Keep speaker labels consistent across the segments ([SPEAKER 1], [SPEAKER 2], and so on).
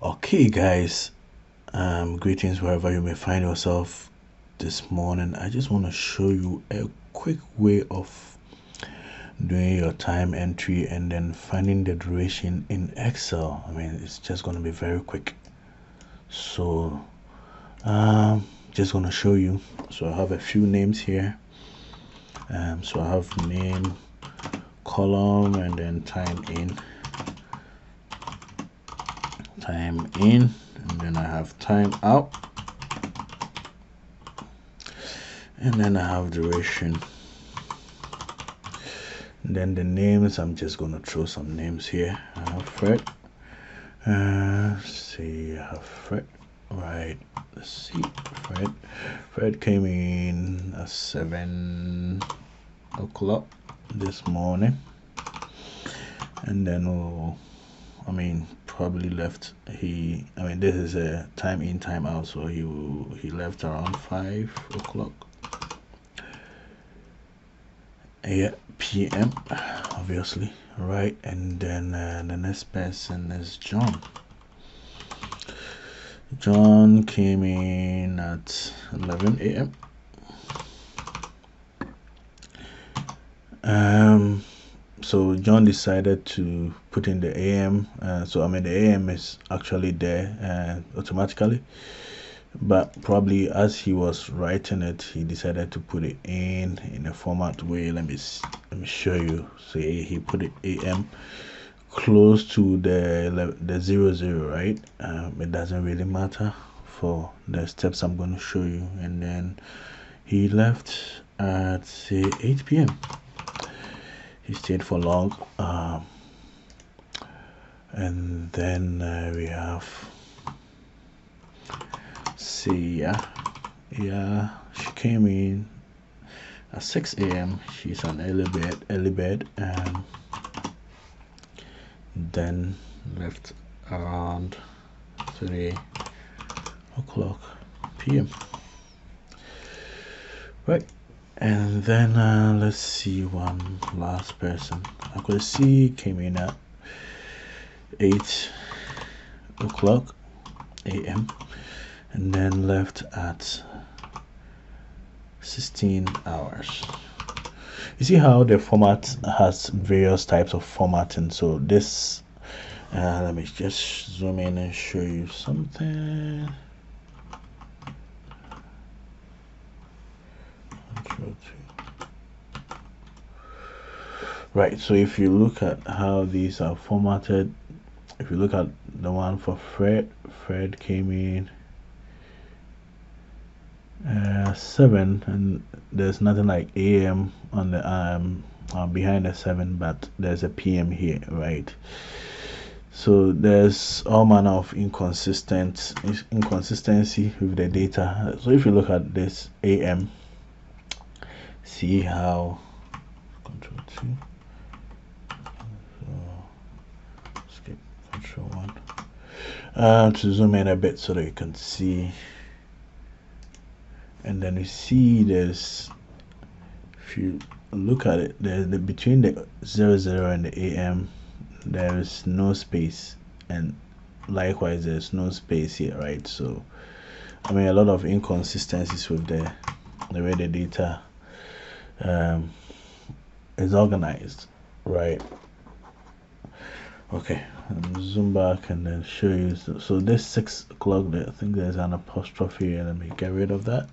[SPEAKER 1] Okay, guys, greetings wherever you may find yourself this morning. I just want to show you a quick way of doing your time entry and then finding the duration in Excel. I mean, it's just going to be very quick. So, just going to show you. So, I have a few names here. So, I have name, column, and then time in, and then I have time out. And then I have duration. And then the names, I'm just gonna throw some names here. I have Fred. See, I have Fred. Right. Let's see. Fred came in at 7 o'clock this morning. And then probably left. This is a time in, time out, so he left around 5 o'clock. PM, obviously, right? And then the next person is John. John came in at 11 a.m. So John decided to put in the AM. The AM is actually there automatically, but probably as he was writing it, he decided to put it in a format way. Let me show you. Say he put it AM close to the 00, right? It doesn't really matter for the steps I'm going to show you. And then he left at say 8 p.m. He stayed for long. And then we have Sia. Yeah, she came in at 6 a.m. She's an early bird, and then left around 3 o'clock p.m. Right, and then let's see one last person. I could see came in at 8 o'clock a.m. and then left at 16 hours. You see how the format has various types of formatting. So this let me just zoom in and show you something. Right, so if you look at how these are formatted, if you look at the one for Fred came in 7, and there's nothing like AM on the behind the 7, but there's a PM here, right? So there's all manner of inconsistency with the data. So if you look at this AM, see how Control 2, so skip Control 1 to zoom in a bit so that you can see. And then you see there's, if you look at it, between the 00 and the AM there is no space, and likewise there's no space here, right? So a lot of inconsistencies with the way the data is organized, right? Okay, zoom back and then show you. So this 6 o'clock there, I think there's an apostrophe here. Let me get rid of that.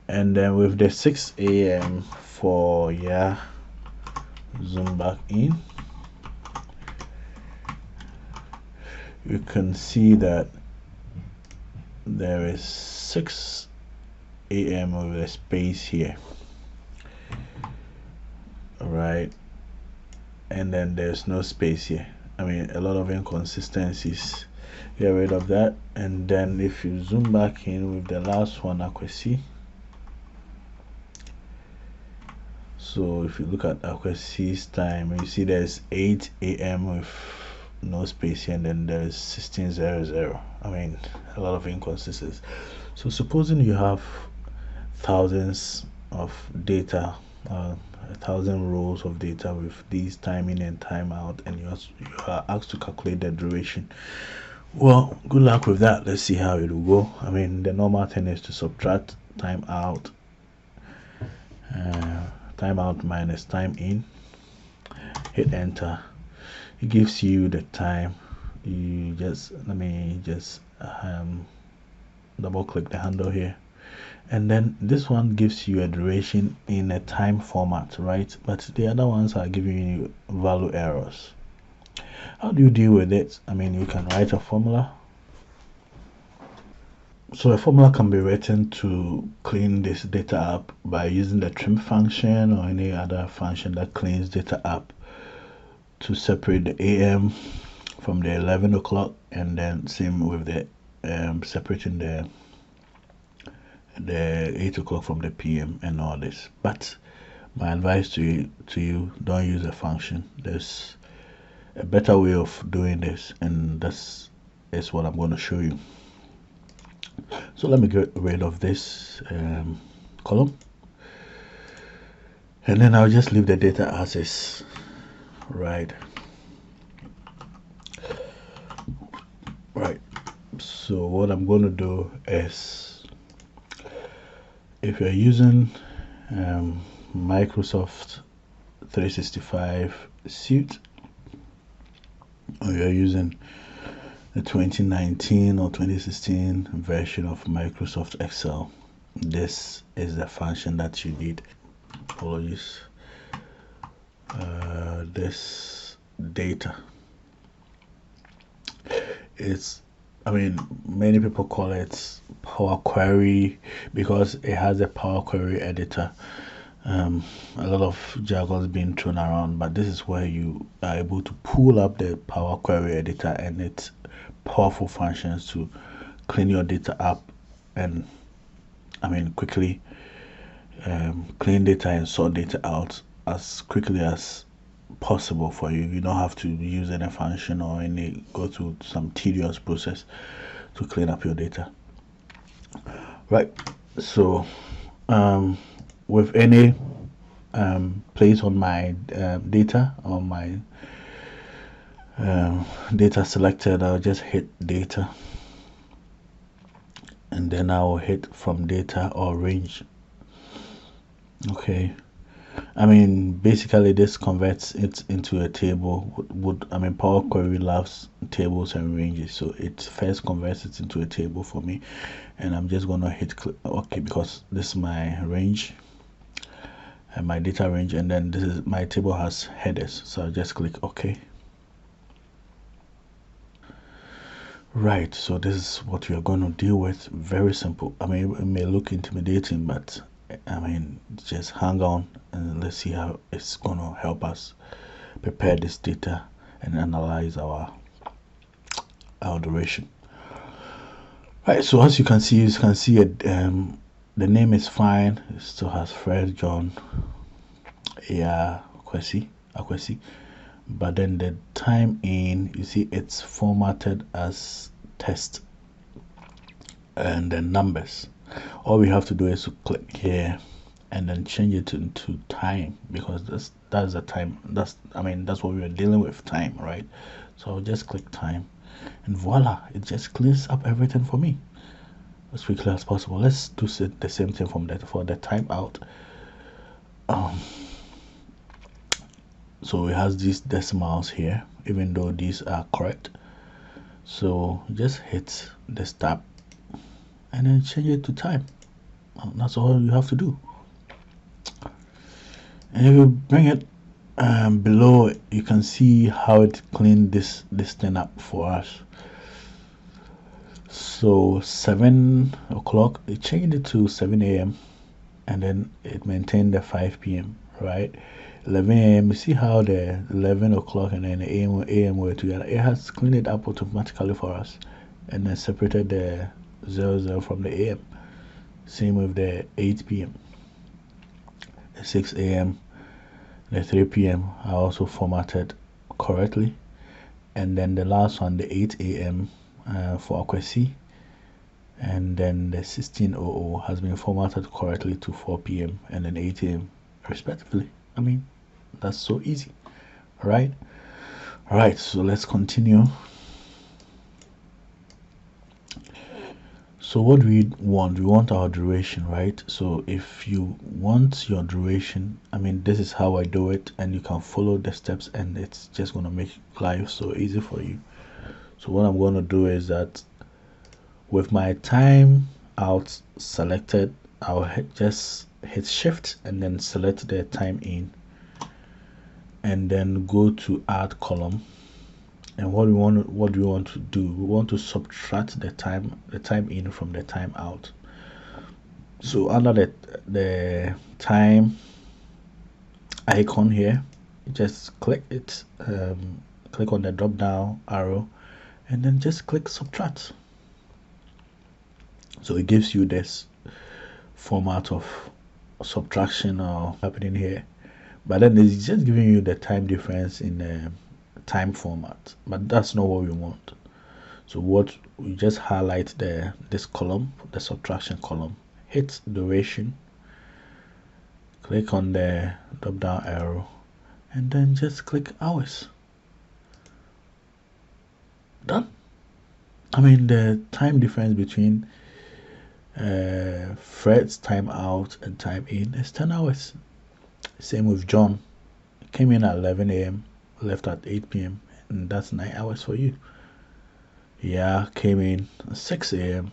[SPEAKER 1] And then with the 6 a.m. for zoom back in, you can see that there is 6 a.m. with a space here, right? And then there's no space here. A lot of inconsistencies. Get rid of that. And then if you zoom back in with the last one, accuracy. So if you look at accuracy's time, you see there's 8 a.m. with no space here, and then there's 16:00. A lot of inconsistencies. So supposing you have thousands of data, 1,000 rows of data with these time in and time out, and you are asked to calculate the duration, Well, good luck with that. Let's see how it will go. I mean, the normal thing is to subtract time out, time out minus time in, hit enter. It gives you the time. You just, let me just double click the handle here, and then this one gives you a duration in a time format, right? But the other ones are giving you value errors. How do you deal with it? I mean, you can write a formula. So a formula can be written to clean this data up by using the trim function or any other function that cleans data up to separate the AM from the 11 o'clock, and then same with the separating the 8 o'clock from the PM and all this. But my advice to you, don't use a function. There's a better way of doing this, and this is what I'm going to show you. So let me get rid of this column, and then I'll just leave the data as is, right? So what I'm going to do is, if you're using Microsoft 365 Suite, or you're using the 2019 or 2016 version of Microsoft Excel, this is the function that you need. Apologies. This data, it's, I mean, many people call it Power Query because it has a Power Query editor. A lot of jargon is being thrown around, but this is where you are able to pull up the Power Query editor and its powerful functions to clean your data up and, I mean, quickly clean data and sort data out as quickly as possible for you. You don't have to use any function or any go through some tedious process to clean up your data, right? So with any place on my data, on my data selected, I'll just hit data, and then I'll hit from data or range. Okay, I mean, basically this converts it into a table. I mean, Power Query loves tables and ranges, so it first converts it into a table for me, and I'm just gonna hit OK, because this is my range and my data range, and then this is my table has headers, so I'll just click OK. Right, so this is what we are going to deal with. Very simple. I mean, it may look intimidating, but I mean, just hang on and let's see how it's going to help us prepare this data and analyze our duration. Right, so as you can see it, the name is fine. It still has Fred, John, Akwesi, but then the time in, you see it's formatted as test, and then numbers. All we have to do is to click here and then change it into time, because that's the time. That's what we are dealing with, time, right? So I'll just click time, and voila, it just cleans up everything for me as quickly as possible. Let's do the same thing for the time out. So it has these decimals here, even though these are correct. So just hit this tab and then change it to time. That's all you have to do. And if you bring it below, you can see how it cleaned this thing up for us. So 7 o'clock, it changed it to 7 a.m. and then it maintained the 5 p.m. right? 11 a.m. You see how the 11 o'clock and then the AM were together. It has cleaned it up automatically for us, and then separated the 00 from the AM. Same with the 8 p.m. The 6 a.m. the 3 p.m. are also formatted correctly, and then the last one, the 8 a.m. For Akwesi, and then the 1600 has been formatted correctly to 4 p.m. and then 8 a.m. respectively. I mean, that's so easy, right? All right, so let's continue. So what we want, we want our duration, right? So if you want your duration, I mean, this is how I do it, and you can follow the steps, and it's just going to make life so easy for you. So what I'm going to do is that with my time out selected, I'll just hit shift and then select the time in, and then go to add column. And what do we want to do? We want to subtract the time in from the time out. So under the time icon here, just click it, click on the drop down arrow, and then just click subtract. So it gives you this format of subtraction happening here, but then it's just giving you the time difference in the time format, but that's not what we want. So what we just highlight this column, the subtraction column, hit duration, click on the drop down arrow, and then just click hours. Done. I mean, the time difference between Fred's time out and time in is 10 hours. Same with John. Came in at 11 a.m. left at 8 p.m. and that's 9 hours for you. Yeah, came in at 6 a.m.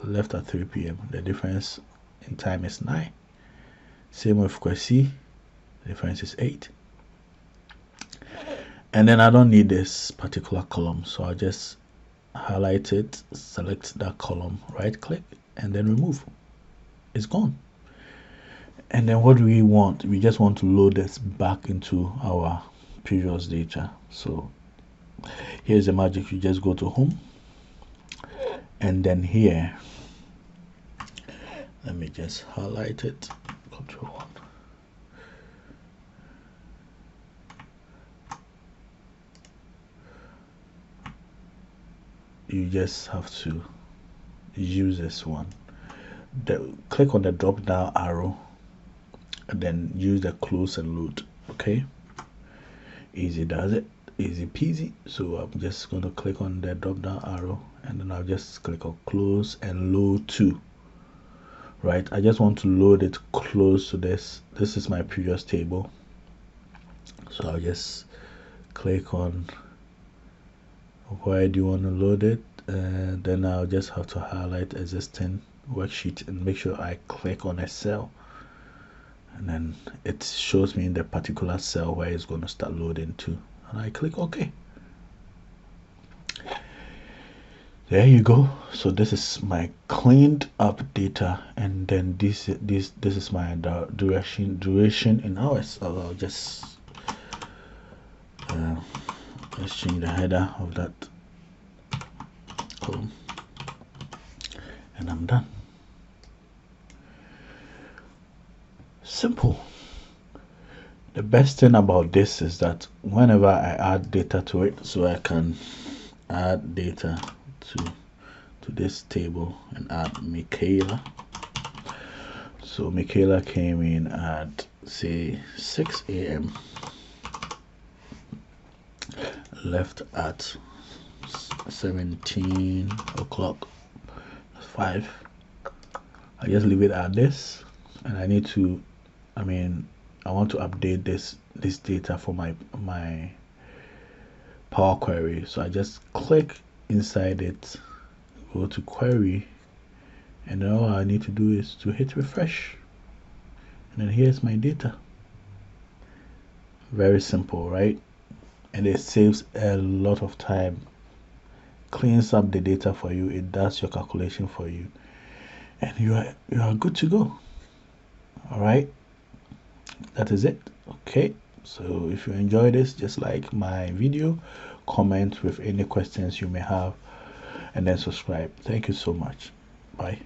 [SPEAKER 1] left at 3 p.m. The difference in time is 9. Same with Kwesi. The difference is 8. And then I don't need this particular column, so I'll just highlight it, select that column, right click, and then remove. It's gone. And then what do we want? We just want to load this back into our previous data. So here's the magic. You just go to home, and then here, let me just highlight it, Control 1. You just have to use this one. Click on the drop down arrow and then use the close and load. Okay, easy does it, easy peasy. So I'm just going to click on the drop down arrow and then I'll just click on close and load to. Right, I just want to load it close to this. This is my previous table, so I'll just click on where do you want to load it, and then I'll just have to highlight existing worksheet and make sure I click on a cell, and then it shows me in the particular cell where it's going to start loading to, and I click OK. There you go. So this is my cleaned up data, and then this is my duration in hours. So I'll just let's change the header of that column, and I'm done. Simple. The best thing about this is that whenever I add data to it, so I can add data to this table and add Michaela. So Michaela came in at say 6 a.m. left at 17 o'clock. 5. I just leave it at this, and I need to, I want to update this data for my Power Query. So I just click inside it, go to query, and then all I need to do is to hit refresh, and then here's my data. Very simple, right? And it saves a lot of time, cleans up the data for you, it does your calculation for you, and you are good to go. All right, that is it. Okay, so if you enjoy this, just like my video, comment with any questions you may have, and then subscribe. Thank you so much. Bye.